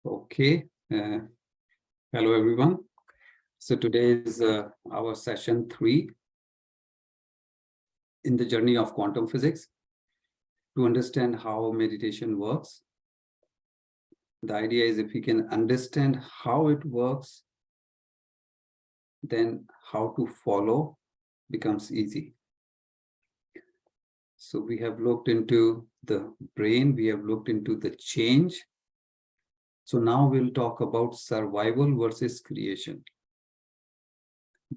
Okay. Hello, everyone. So today is our session 3 in the journey of quantum physics to understand how meditation works. The idea is if we can understand how it works, then how to follow becomes easy. So we have looked into the brain, we have looked into the change. So now we'll talk about survival versus creation.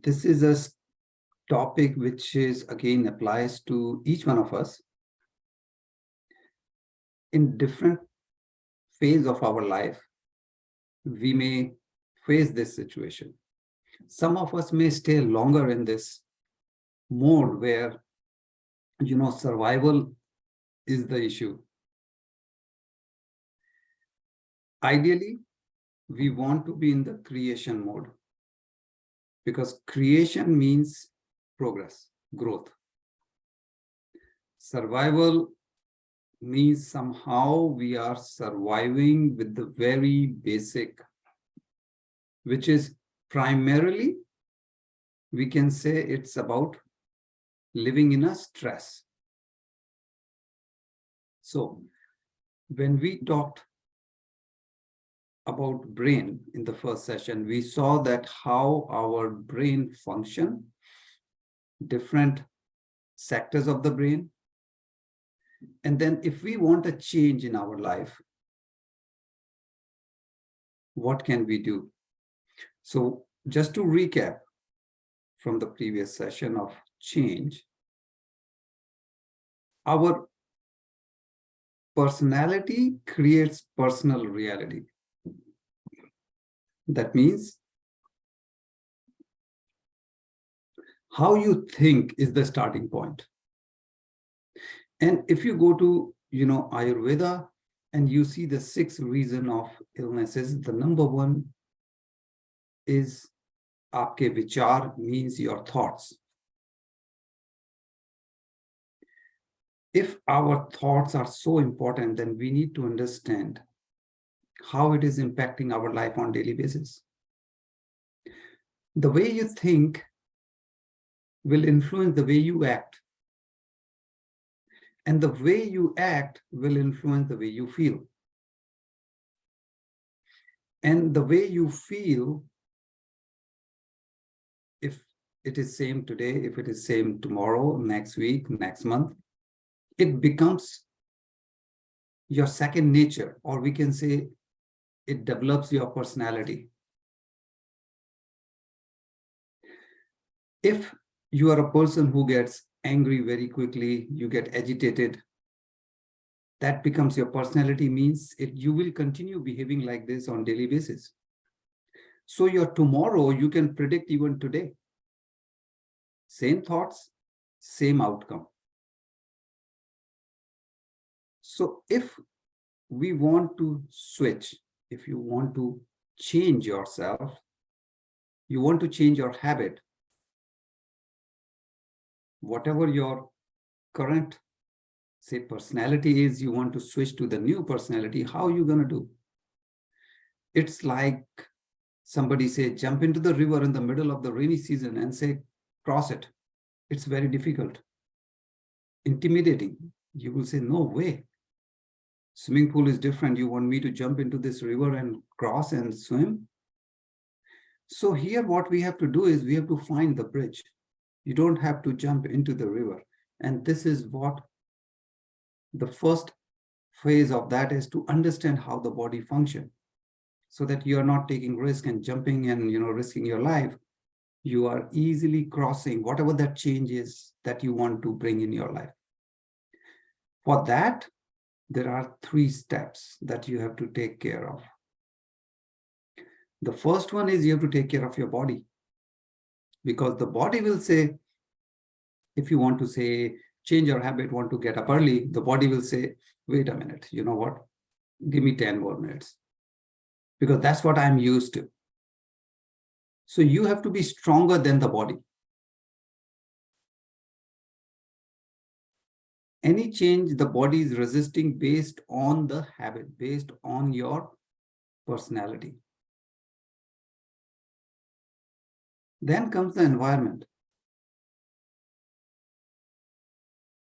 This is a topic which is again applies to each one of us in different phase of our life. We may face this situation. Some of us may stay longer in this mode where survival is the issue. Ideally, we want to be in the creation mode because creation means progress, growth. Survival means somehow we are surviving with the very basic, which is primarily, we can say it's about living in a stress. So when we talked about brain in the first session, we saw that how our brain function, different sectors of the brain. And then if we want a change in our life, what can we do? So just to recap from the previous session of change, our personality creates personal reality. That means how you think is the starting point. And if you go to, Ayurveda and you see the 6 reasons of illnesses, the number 1 is aapke vichar, means your thoughts. If our thoughts are so important, then we need to understand how it is impacting our life on a daily basis. The way you think will influence the way you act. And the way you act will influence the way you feel. And the way you feel, if it is same today, if it is same tomorrow, next week, next month, it becomes your second nature, or we can say it develops your personality. If you are a person who gets angry very quickly, you get agitated, that becomes your personality, means you will continue behaving like this on a daily basis. So your tomorrow, you can predict even today. Same thoughts, same outcome. So if we want to switch, if you want to change yourself, you want to change your habit, whatever your current, say, personality is, you want to switch to the new personality, how are you going to do? It's like somebody say, jump into the river in the middle of the rainy season and say, cross it. It's very difficult, intimidating. You will say, no way. Swimming pool is different. You want me to jump into this river and cross and swim? So here what we have to do is we have to find the bridge. You don't have to jump into the river. And this is what the first phase of that is, to understand how the body functions, so that you are not taking risk and jumping and risking your life. You are easily crossing whatever that change is that you want to bring in your life. For that, there are 3 steps that you have to take care of. The first one is you have to take care of your body, because the body will say, if you want to say, change your habit, want to get up early, the body will say, wait a minute, you know what? Give me 10 more minutes, because that's what I'm used to. So you have to be stronger than the body. Any change the body is resisting based on the habit, based on your personality. Then comes the environment.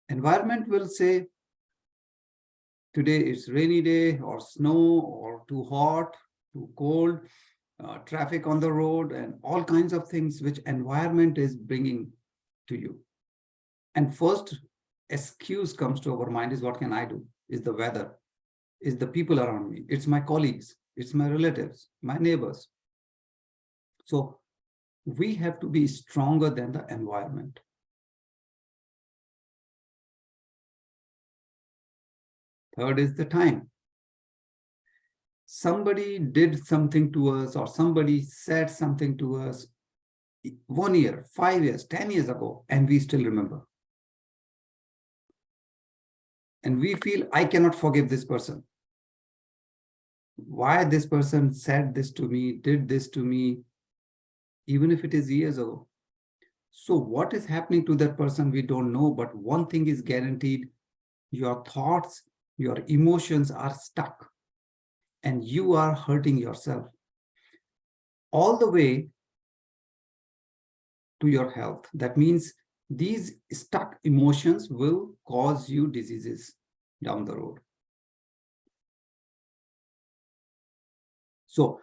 Environment will say, today it's rainy day or snow or too hot, too cold, traffic on the road, and all kinds of things which environment is bringing to you. And first excuse comes to our mind is, what can I do? Is the weather, is the people around me, it's my colleagues, it's my relatives, my neighbors. So we have to be stronger than the environment. Third is the time. Somebody did something to us, or somebody said something to us 1 year, 5 years, 10 years ago, and we still remember. And we feel, I cannot forgive this person. Why this person said this to me, did this to me, even if it is years ago. So what is happening to that person, we don't know. But one thing is guaranteed, your thoughts, your emotions are stuck, and you are hurting yourself all the way to your health. That means these stuck emotions will cause you diseases down the road. So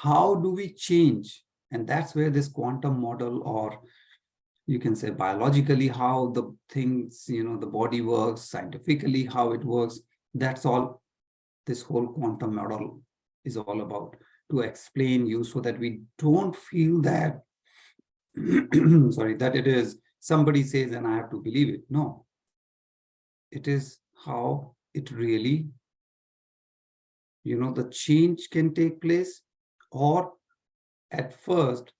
how do we change? And that's where this quantum model, or you can say biologically how the things, the body works, scientifically how it works, that's all this whole quantum model is all about, to explain you so that we don't feel that sorry, that it is somebody says and I have to believe it. No, it is how it really, the change can take place. Or at first,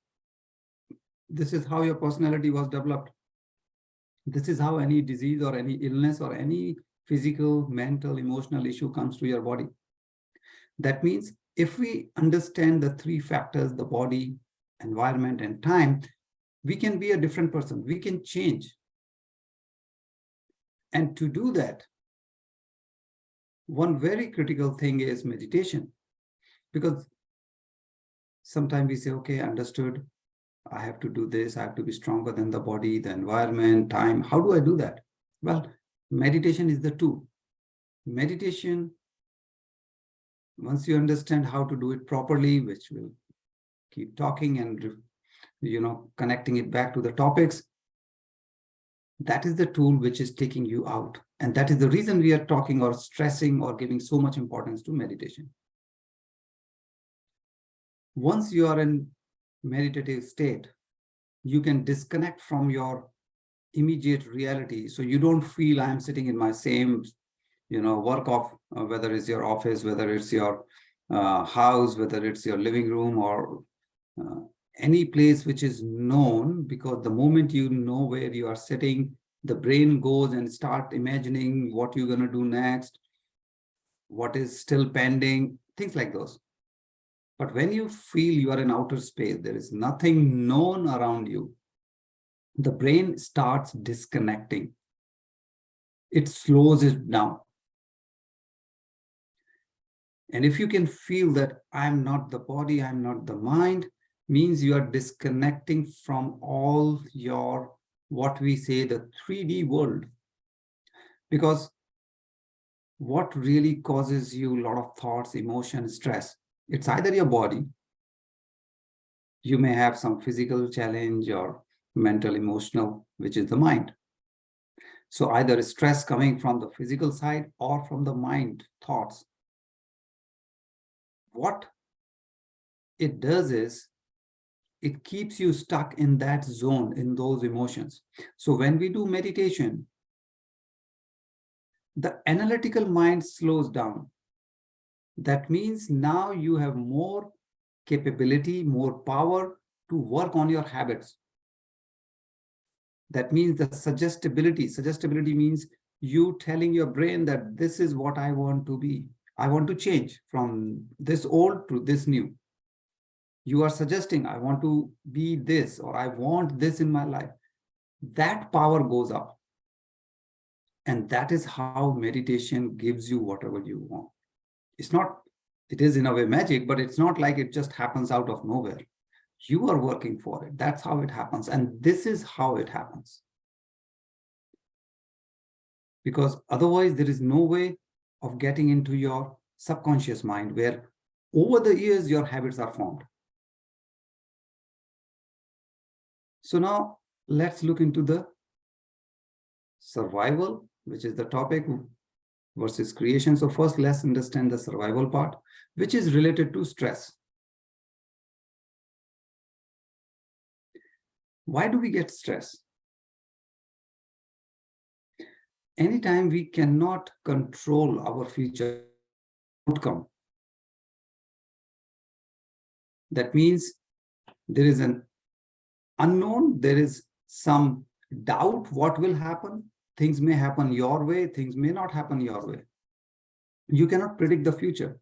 this is how your personality was developed. This is how any disease or any illness or any physical, mental, emotional issue comes to your body. That means if we understand the three factors, the body, environment, and time, we can be a different person. We can change. And to do that, one very critical thing is meditation. Because sometimes we say, okay, understood, I have to do this, I have to be stronger than the body, the environment, time. How do I do that? Well, meditation is the tool. Meditation, once you understand how to do it properly, which we'll keep talking and connecting it back to the topics, that is the tool which is taking you out. And that is the reason we are talking or stressing or giving so much importance to meditation. Once you are in meditative state, you can disconnect from your immediate reality. So you don't feel I'm sitting in my same, work of, whether it's your office, whether it's your house, whether it's your living room, or any place which is known, because the moment you know where you are sitting, the brain goes and start imagining what you're going to do next, what is still pending, things like those. But when you feel you are in outer space, there is nothing known around you, the brain starts disconnecting. It slows it down. And if you can feel that I'm not the body, I'm not the mind, means you are disconnecting from all your, what we say, the 3D world. Because what really causes you a lot of thoughts, emotion, stress, it's either your body, you may have some physical challenge, or mental, emotional, which is the mind. So either stress coming from the physical side or from the mind, thoughts. What it does is, it keeps you stuck in that zone, in those emotions. So when we do meditation, the analytical mind slows down. That means now you have more capability, more power to work on your habits. That means the suggestibility. Suggestibility means you telling your brain that this is what I want to be. I want to change from this old to this new. You are suggesting, I want to be this, or I want this in my life. That power goes up. And that is how meditation gives you whatever you want. It's not It is in a way magic, but it's not like it just happens out of nowhere. You are working for it. That's how it happens. And this is how it happens. Because otherwise, there is no way of getting into your subconscious mind where over the years, your habits are formed. So now let's look into the survival, which is the topic, versus creation. So first, let's understand the survival part, which is related to stress. Why do we get stress? Anytime we cannot control our future outcome, that means there is an unknown, there is some doubt what will happen. Things may happen your way, things may not happen your way. You cannot predict the future.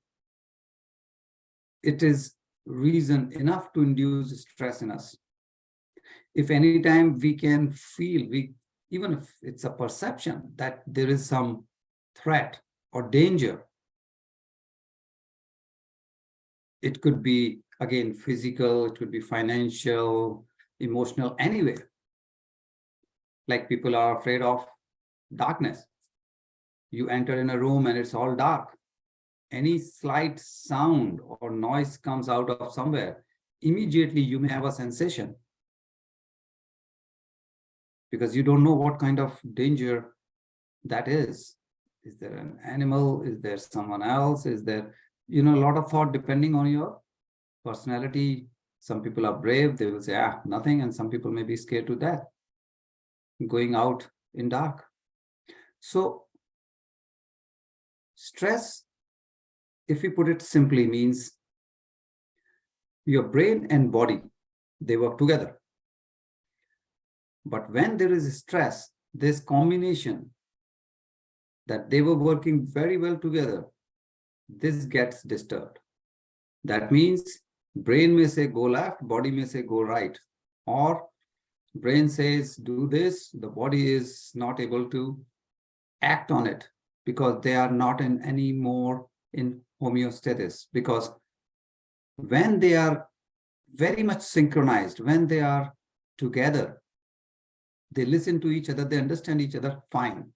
It is reason enough to induce stress in us. If anytime we can feel, even if it's a perception that there is some threat or danger, it could be, again, physical, it could be financial, emotional, anywhere. Like people are afraid of darkness. You enter in a room and it's all dark. Any slight sound or noise comes out of somewhere, immediately you may have a sensation because you don't know what kind of danger that is. Is there an animal? Is there someone else? Is there, a lot of thought depending on your personality. Some people are brave, they will say, nothing. And some people may be scared to death going out in dark. So stress, if we put it simply, means your brain and body, they work together. But when there is stress, this combination that they were working very well together, this gets disturbed. That means brain may say go left, body may say go right, or brain says do this, the body is not able to act on it because they are not in any more in homeostasis. Because when they are very much synchronized, when they are together, they listen to each other, they understand each other fine.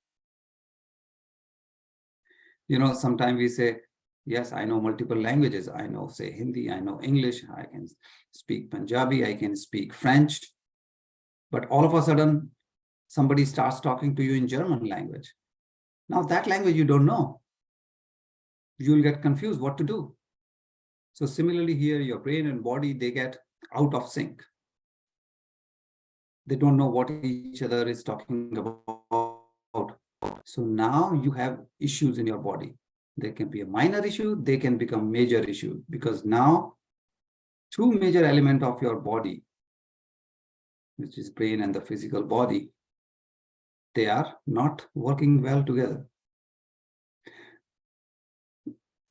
Sometimes we say, yes, I know multiple languages. I know, say, Hindi, I know English, I can speak Punjabi, I can speak French. But all of a sudden, somebody starts talking to you in German language. Now, that language you don't know. You'll get confused what to do. So similarly here, your brain and body, they get out of sync. They don't know what each other is talking about. So now you have issues in your body. They can be a minor issue, they can become major issue, because now two major elements of your body, which is brain and the physical body, they are not working well together.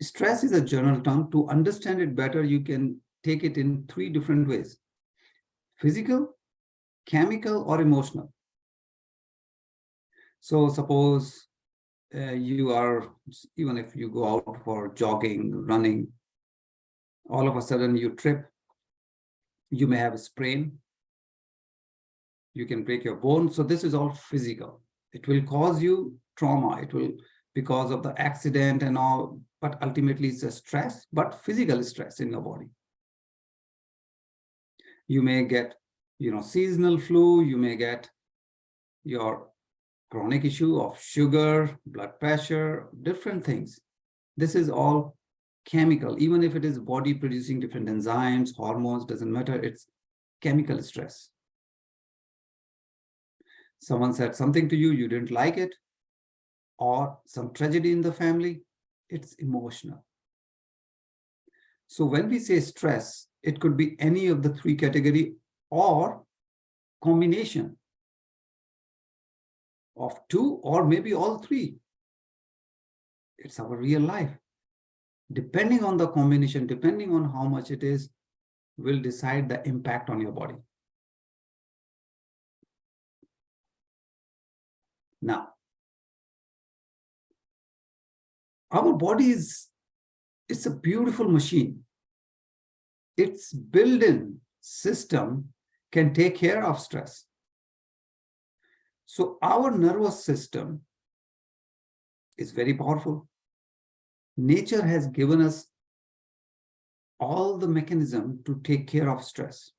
Stress is a general term. To understand it better, you can take it in three different ways: physical, chemical, or emotional. So suppose you are, even if you go out for jogging, running, all of a sudden you trip, you may have a sprain, you can break your bone. So this is all physical. It will cause you trauma. It will, because of the accident and all, but ultimately it's a stress, but physical stress in your body. You may get, seasonal flu, you may get your chronic issue of sugar, blood pressure, different things. This is all chemical. Even if it is body producing different enzymes, hormones, doesn't matter, it's chemical stress. Someone said something to you, you didn't like it, or some tragedy in the family, it's emotional. So when we say stress, it could be any of the three category or combination of two or maybe all three. It's our real life. Depending on the combination, depending on how much it is, will decide the impact on your body. Now, our body is It's a beautiful machine. Its built-in system can take care of stress. So our nervous system is very powerful. Nature has given us all the mechanism to take care of stress.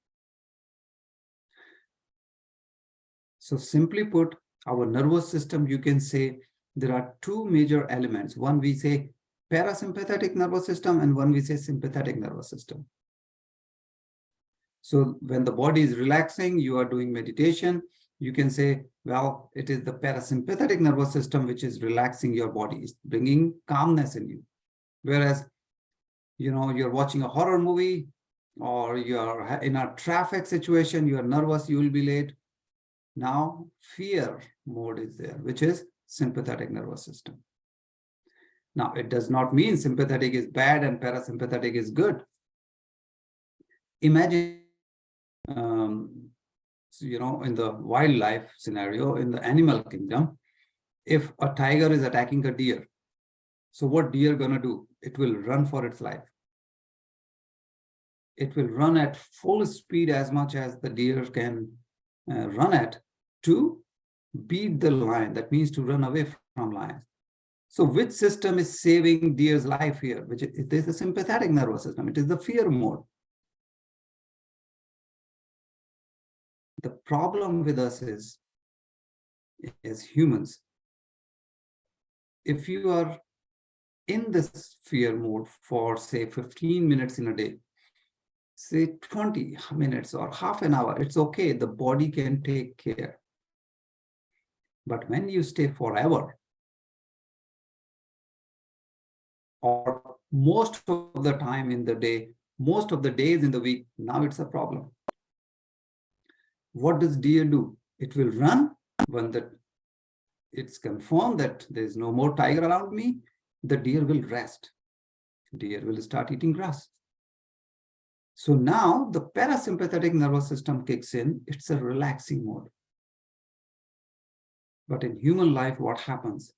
So simply put, our nervous system, you can say there are two major elements. One we say parasympathetic nervous system and one we say sympathetic nervous system. So when the body is relaxing, you are doing meditation, you can say, well, it is the parasympathetic nervous system which is relaxing your body, it's bringing calmness in you. Whereas, you're watching a horror movie or you're in a traffic situation, you're nervous, you will be late. Now, fear mode is there, which is sympathetic nervous system. Now, it does not mean sympathetic is bad and parasympathetic is good. Imagine, in the wildlife scenario, in the animal kingdom, if a tiger is attacking a deer, so what deer gonna do? It will run for its life. It will run at full speed as much as the deer can run at to beat the lion. That means to run away from lions. So which system is saving deer's life here? Which it is the sympathetic nervous system. It is the fear mode. The problem with us is, as humans, if you are in this fear mode for, say, 15 minutes in a day, say 20 minutes or half an hour, it's okay. The body can take care. But when you stay forever, or most of the time in the day, most of the days in the week, now it's a problem. What does deer do? It will run when it's confirmed that there's no more tiger around me. The deer will rest. Deer will start eating grass. So now the parasympathetic nervous system kicks in. It's a relaxing mode. But in human life, what happens?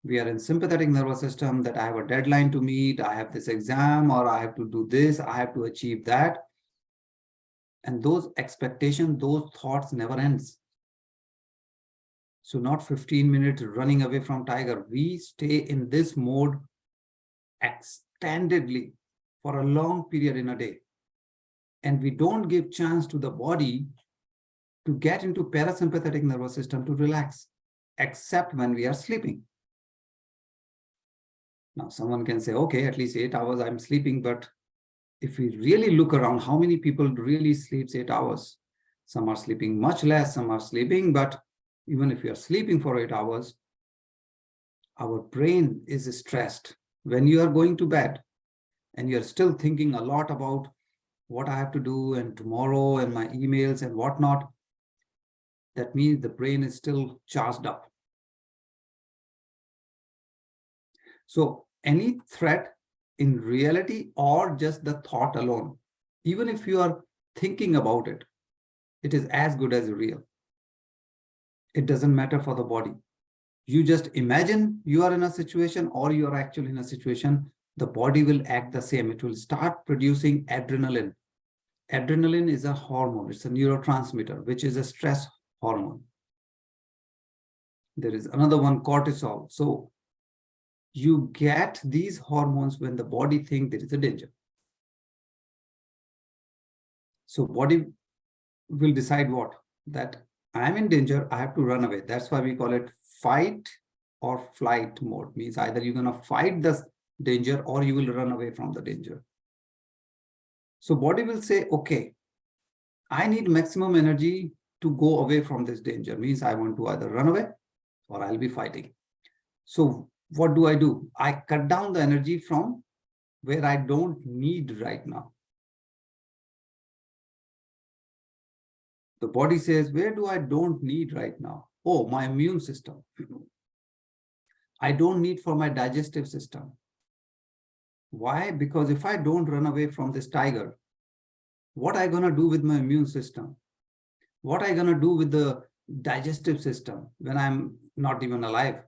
We are in sympathetic nervous system that I have a deadline to meet, I have this exam, or I have to do this, I have to achieve that. And those expectations, those thoughts never ends. So not 15 minutes running away from tiger. We stay in this mode extendedly for a long period in a day. And we don't give chance to the body to get into parasympathetic nervous system to relax, except when we are sleeping. Now, someone can say, okay, at least 8 hours I'm sleeping. But if we really look around, how many people really sleeps 8 hours? Some are sleeping much less, some are sleeping. But even if you are sleeping for 8 hours, our brain is stressed. When you are going to bed and you're still thinking a lot about what I have to do and tomorrow and my emails and whatnot, that means the brain is still charged up. So any threat in reality or just the thought alone, even if you are thinking about it, it is as good as real. It doesn't matter for the body. You just imagine you are in a situation or you are actually in a situation, the body will act the same. It will start producing adrenaline. Adrenaline is a hormone. It's a neurotransmitter, which is a stress hormone. There is another one, cortisol. So you get these hormones when the body thinks there is a danger. So body will decide what? That I'm in danger, I have to run away. That's why we call it fight or flight mode. Means either you're going to fight the danger or you will run away from the danger. So body will say, okay, I need maximum energy to go away from this danger. Means I want to either run away or I'll be fighting. So what do? I cut down the energy from where I don't need right now. The body says, where do I don't need right now? Oh, my immune system. I don't need for my digestive system. Why? Because if I don't run away from this tiger, what am I going to do with my immune system? What am I going to do with the digestive system when I'm not even alive?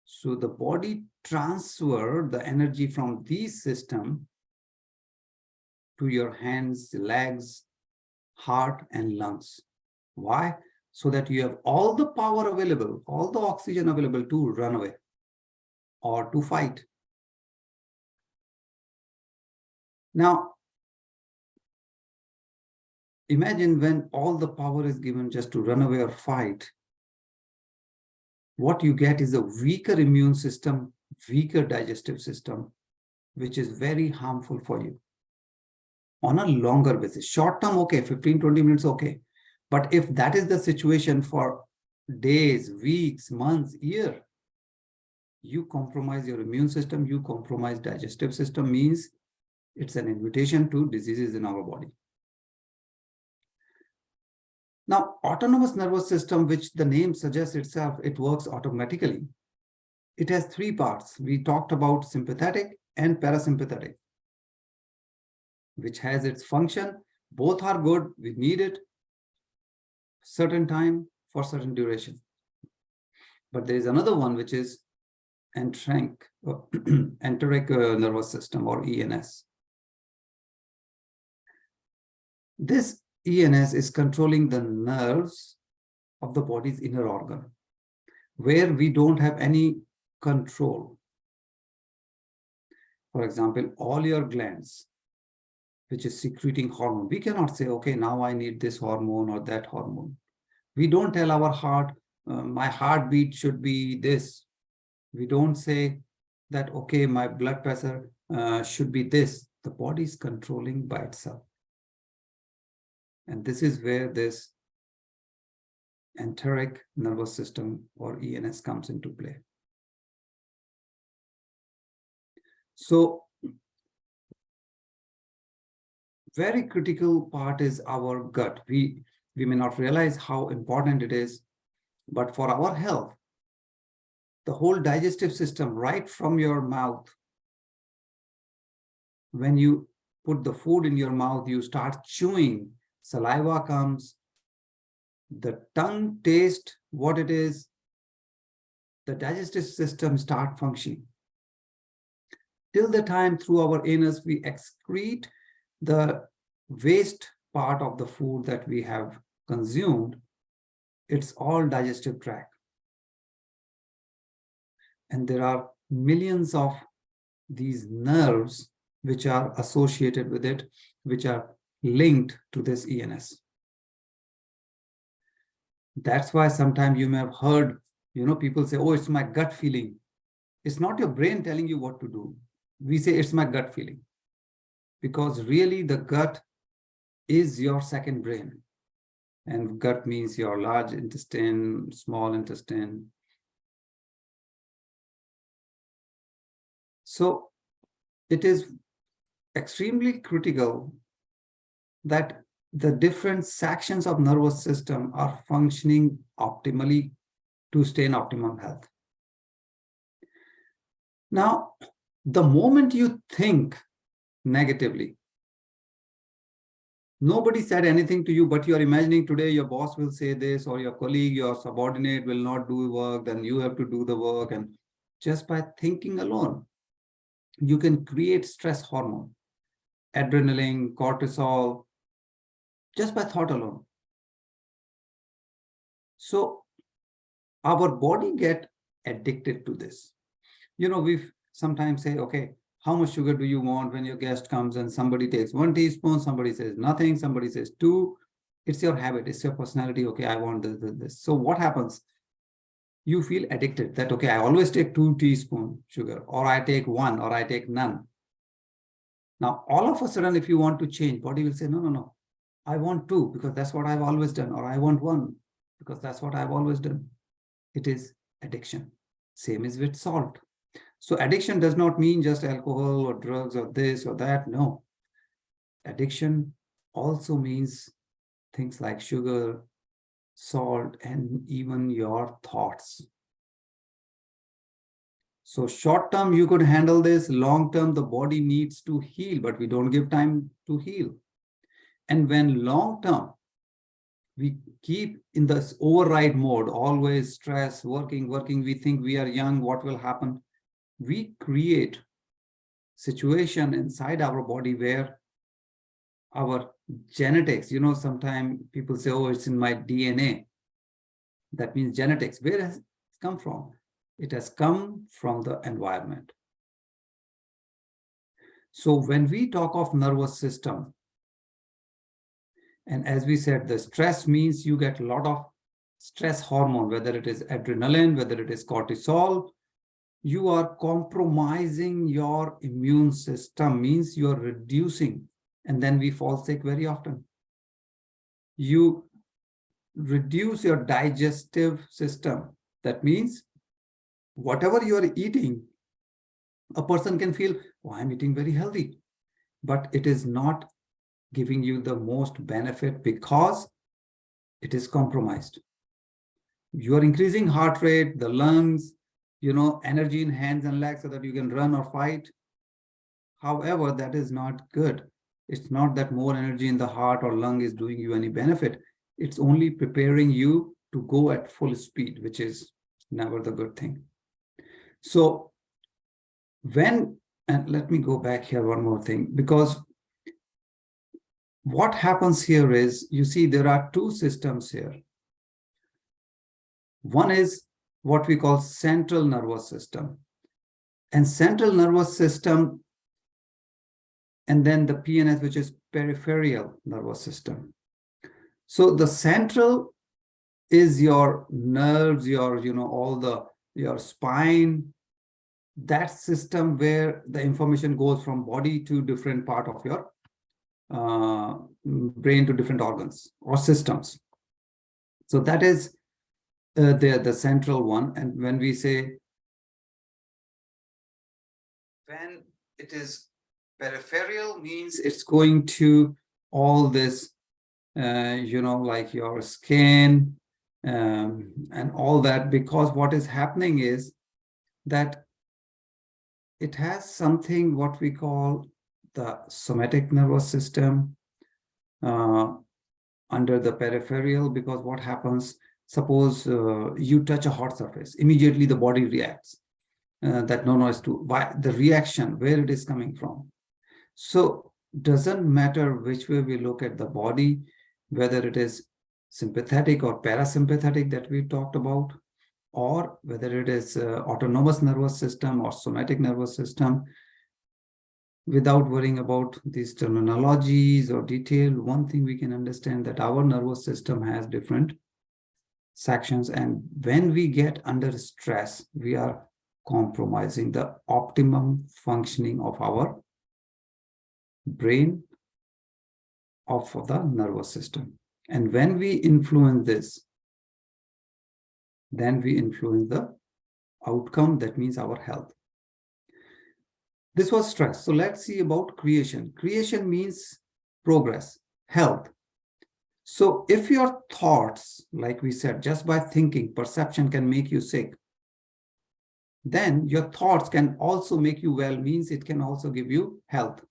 So the body transfer the energy from these system to your hands, legs, heart, and lungs. Why? So that you have all the power available, all the oxygen available to run away or to fight. Now, imagine when all the power is given just to run away or fight, what you get is a weaker immune system, weaker digestive system, which is very harmful for you on a longer basis. Short term, okay, 15, 20 minutes, okay. But if that is the situation for days, weeks, months, year, you compromise your immune system, you compromise digestive system, means it's an invitation to diseases in our body. Now, autonomous nervous system, which the name suggests itself, it works automatically. It has three parts. We talked about sympathetic and parasympathetic, which has its function. Both are good. We need it certain time for certain duration. But there is another one, which is enteric nervous system, or ENS. This ENS is controlling the nerves of the body's inner organ, where we don't have any control. For example, all your glands, which is secreting hormone, we cannot say, okay, now I need this hormone or that hormone. We don't tell our heart, my heartbeat should be this. We don't say that, okay, my blood pressure should be this. The body is controlling by itself. And this is where this enteric nervous system, or ENS, comes into play. So, very critical part is our gut. We may not realize how important it is, but for our health, the whole digestive system, right from your mouth, when you put the food in your mouth, you start chewing, saliva comes, the tongue tastes what it is, the digestive system start functioning. Till the time through our anus we excrete the waste part of the food that we have consumed, it's all digestive tract. And there are millions of these nerves which are associated with it, which are linked to this ENS. That's why sometimes you may have heard, people say, oh, it's my gut feeling. It's not your brain telling you what to do. We say it's my gut feeling, because really the gut is your second brain. And gut means your large intestine, small intestine. So it is extremely critical that the different sections of nervous system are functioning optimally to stay in optimum health. Now, the moment you think negatively, nobody said anything to you, but you are imagining today your boss will say this, or your colleague, your subordinate will not do work, then you have to do the work. And just by thinking alone, you can create stress hormone, adrenaline, cortisol, just by thought alone. So our body get addicted to this. We sometimes say, okay, how much sugar do you want when your guest comes, and somebody takes 1 teaspoon, somebody says nothing, somebody says 2. It's your habit, it's your personality. Okay, I want this. So what happens? You feel addicted that, okay, I always take 2 teaspoons sugar, or I take 1, or I take none. Now, all of a sudden, if you want to change, body will say, no, I want 2 because that's what I've always done, or I want 1 because that's what I've always done. It is addiction. Same is with salt. So addiction does not mean just alcohol or drugs or this or that. No. Addiction also means things like sugar, salt, and even your thoughts. So short term, you could handle this. Long term, the body needs to heal, but we don't give time to heal. And when long term, We keep in this override mode, always stress, working. We think we are young, what will happen? We create situation inside our body where our genetics, sometimes people say, oh, it's in my DNA. That means genetics. Where has it come from? It has come from the environment. So when we talk of nervous system, and as we said, the stress means you get a lot of stress hormone, whether it is adrenaline, whether it is cortisol, you are compromising your immune system, means you are reducing, and then we fall sick very often. You reduce your digestive system. That means whatever you are eating, a person can feel, oh, I'm eating very healthy, but it is not giving you the most benefit because it is compromised. You are increasing heart rate, the lungs, energy in hands and legs so that you can run or fight. However, that is not good. It's not that more energy in the heart or lung is doing you any benefit. It's only preparing you to go at full speed, which is never the good thing. So and let me go back here one more thing, because what happens here is, you see, there are two systems here. One is what we call central nervous system. And central nervous system, and then the PNS, which is peripheral nervous system. So the central is your nerves, your, your spine, that system where the information goes from body to different part of your brain to different organs or systems. So that is the central one. And when we say, when it is peripheral, means it's going to all this, like your skin and all that, because what is happening is that it has something what we call the somatic nervous system under the peripheral, because what happens, suppose you touch a hot surface, immediately the body reacts. That no noise to why the reaction, where it is coming from. So doesn't matter which way we look at the body, whether it is sympathetic or parasympathetic that we talked about, or whether it is autonomous nervous system or somatic nervous system, without worrying about these terminologies or detail, one thing we can understand that our nervous system has different sections, and when we get under stress, we are compromising the optimum functioning of our brain, of the nervous system. And when we influence this, then we influence the outcome, that means our health. This was stress. So let's see about creation. Creation means progress, health. So if your thoughts, like we said, just by thinking, perception can make you sick, then your thoughts can also make you well, means it can also give you health.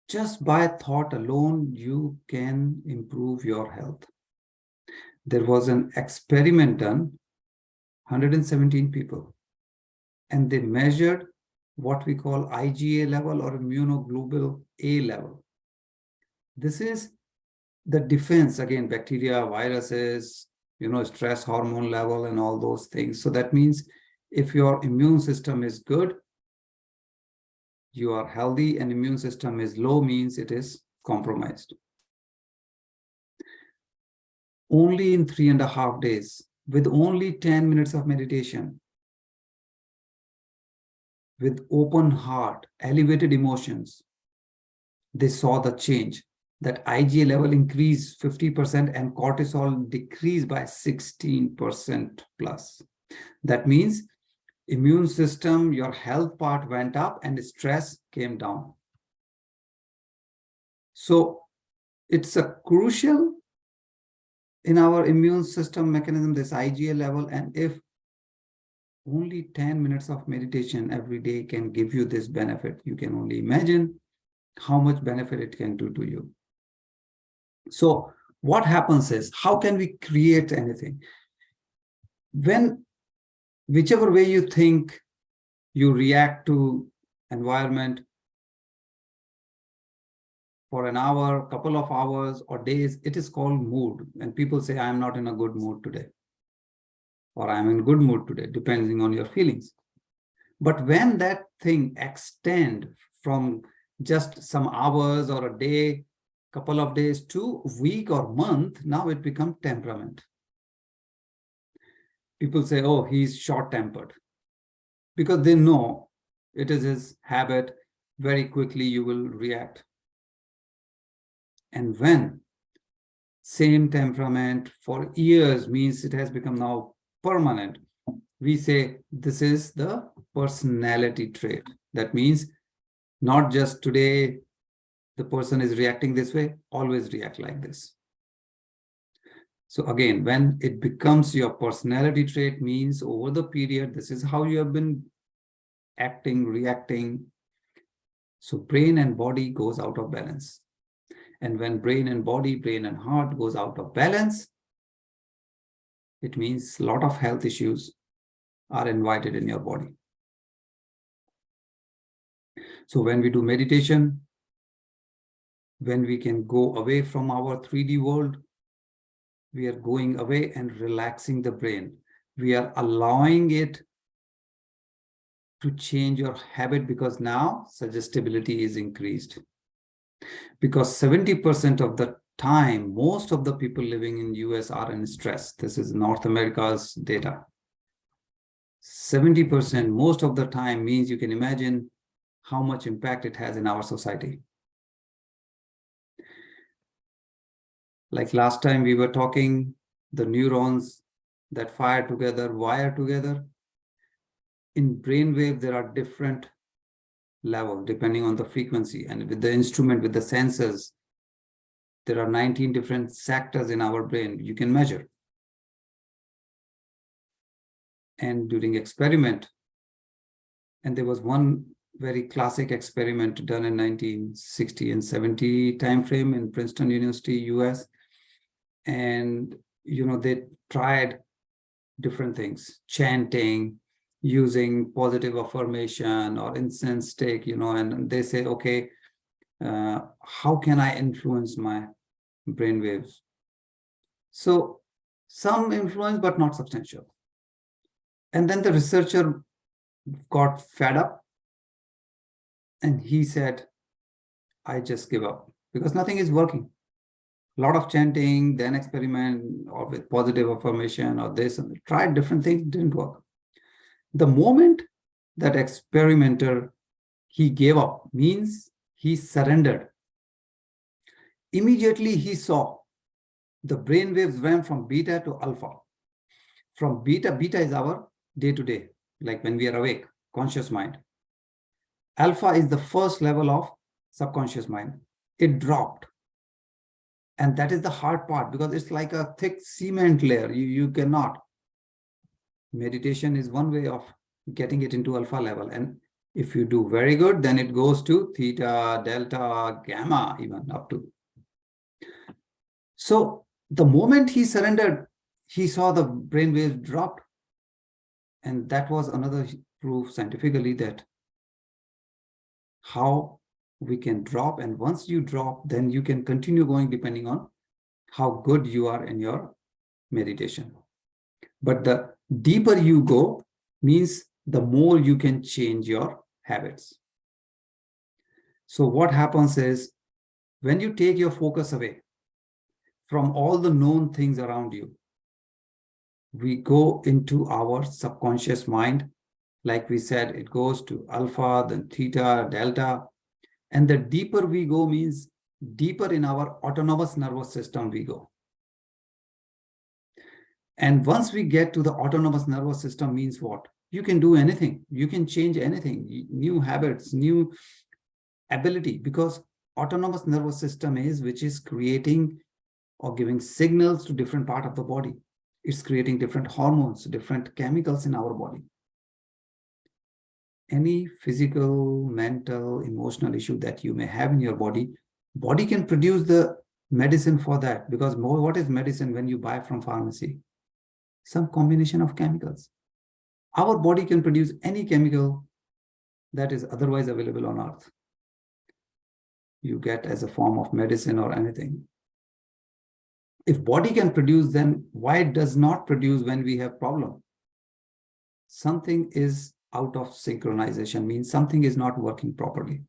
Just by thought alone, you can improve your health. There was an experiment done, 117 people, and they measured what we call IgA level or immunoglobulin A level. This is the defense against bacteria, viruses, stress hormone level and all those things. So that means if your immune system is good, you are healthy, and immune system is low, means it is compromised. Only in 3.5 days, with only 10 minutes of meditation, with open heart, elevated emotions, they saw the change, that IgA level increased 50% and cortisol decreased by 16% plus. That means immune system, your health part went up and stress came down. So it's a crucial in our immune system mechanism, this IgA level. And if only 10 minutes of meditation every day can give you this benefit, you can only imagine how much benefit it can do to you. So what happens is, how can we create anything? When whichever way you think you react to environment for an hour, couple of hours or days, it is called mood. And people say, I'm not in a good mood today, or I'm in good mood today, depending on your feelings. But when that thing extend from just some hours or a day, couple of days to week or month, now it becomes temperament. People say, oh, he's short-tempered, because they know it is his habit. Very quickly you will react. And when same temperament for years means it has become now permanent, we say this is the personality trait. That means not just today the person is reacting this way, always react like this. So again, when it becomes your personality trait, means over the period, this is how you have been acting, reacting. So brain and body goes out of balance. And when brain and body, brain and heart goes out of balance, it means a lot of health issues are invited in your body. So when we do meditation, when we can go away from our 3D world, we are going away and relaxing the brain. We are allowing it to change your habit, because now suggestibility is increased. Because 70% of the time, most of the people living in US are in stress. This is North America's data. 70% most of the time means you can imagine how much impact it has in our society. Like last time we were talking, the neurons that fire together, wire together. In brainwave, there are different levels depending on the frequency. And with the instrument, with the sensors, there are 19 different sectors in our brain you can measure. And during experiment, and there was one very classic experiment done in 1960 and 70 timeframe in Princeton University, US. And, they tried different things, chanting, using positive affirmation or incense stick, and they say, okay, how can I influence my brain waves? So some influence, but not substantial. And then the researcher got fed up and he said, I just give up because nothing is working. A lot of chanting, then experiment or with positive affirmation or this, and tried different things, didn't work. The moment that experimenter, he gave up, means he surrendered. Immediately he saw the brain waves went from beta to alpha. From beta is our day-to-day, like when we are awake, conscious mind. Alpha is the first level of subconscious mind. It dropped. And that is the hard part, because it's like a thick cement layer. You cannot. Meditation is one way of getting it into alpha level. And if you do very good, then it goes to theta, delta, gamma, even up to. So the moment he surrendered, he saw the brain waves dropped. And that was another proof scientifically that how we can drop. And once you drop, then you can continue going depending on how good you are in your meditation. But the deeper you go means the more you can change your habits. So what happens is, when you take your focus away from all the known things around you, we go into our subconscious mind. Like we said, it goes to alpha, then theta, delta. And the deeper we go means deeper in our autonomous nervous system we go. And once we get to the autonomous nervous system means what? You can do anything. You can change anything, new habits, new ability, because autonomous nervous system is which is creating or giving signals to different part of the body. It's creating different hormones, different chemicals in our body. Any physical, mental, emotional issue that you may have in your body, body can produce the medicine for that, because what is medicine when you buy from pharmacy? Some combination of chemicals. Our body can produce any chemical that is otherwise available on earth. You get as a form of medicine or anything. If body can produce, then why it does not produce when we have problem? Something is out of synchronization, means something is not working properly.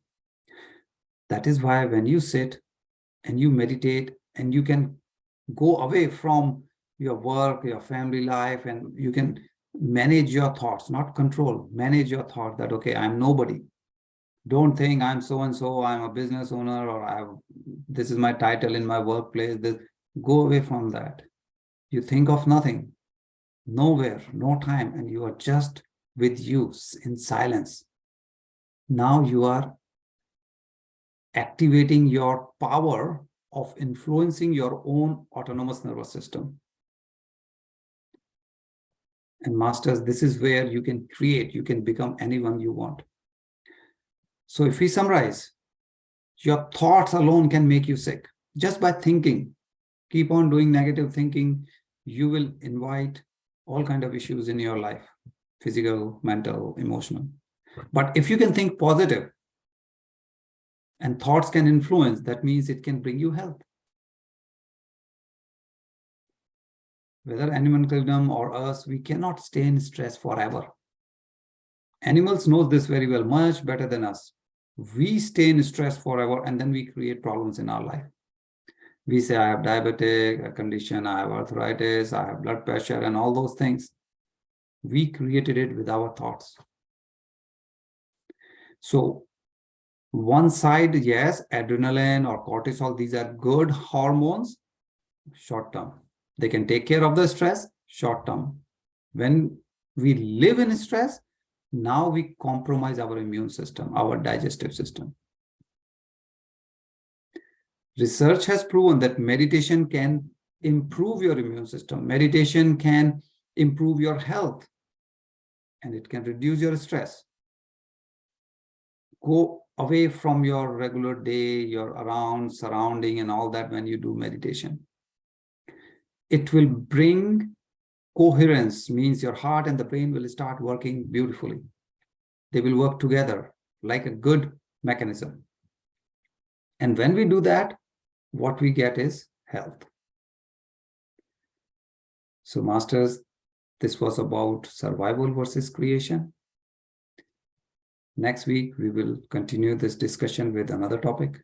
That is why when you sit and you meditate and you can go away from your work, your family life, and you can manage your thoughts, not control, manage your thought that, okay, I'm nobody. Don't think I'm so-and-so, I'm a business owner, or this is my title in my workplace. Go away from that. You think of nothing, nowhere, no time, and you are just with you in silence. Now you are activating your power of influencing your own autonomous nervous system. And masters, this is where you can create, you can become anyone you want. So if we summarize, your thoughts alone can make you sick. Just by thinking, keep on doing negative thinking, you will invite all kinds of issues in your life, physical, mental, emotional. But if you can think positive and thoughts can influence, that means it can bring you health. Whether animal kingdom or us, we cannot stay in stress forever. Animals know this very well, much better than us. We stay in stress forever and then we create problems in our life. We say, I have diabetic condition, I have arthritis, I have blood pressure, and all those things. We created it with our thoughts. So one side, yes, adrenaline or cortisol, these are good hormones, short term. They can take care of the stress, short term. When we live in stress, now we compromise our immune system, our digestive system. Research has proven that meditation can improve your immune system. Meditation can improve your health, and it can reduce your stress. Go away from your regular day, your surrounding and all that when you do meditation. It will bring coherence, means your heart and the brain will start working beautifully. They will work together like a good mechanism. And when we do that, what we get is health. So masters, this was about survival versus creation. Next week, we will continue this discussion with another topic.